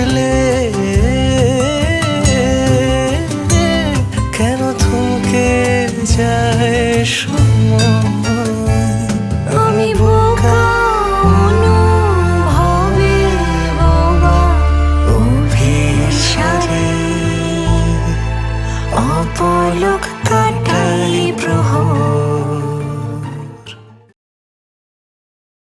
দেখলে কেন থমকে যায় সময়। আমি বোকা অনুভবে বোবা অভিসারে অপলক কাটাই প্রহর।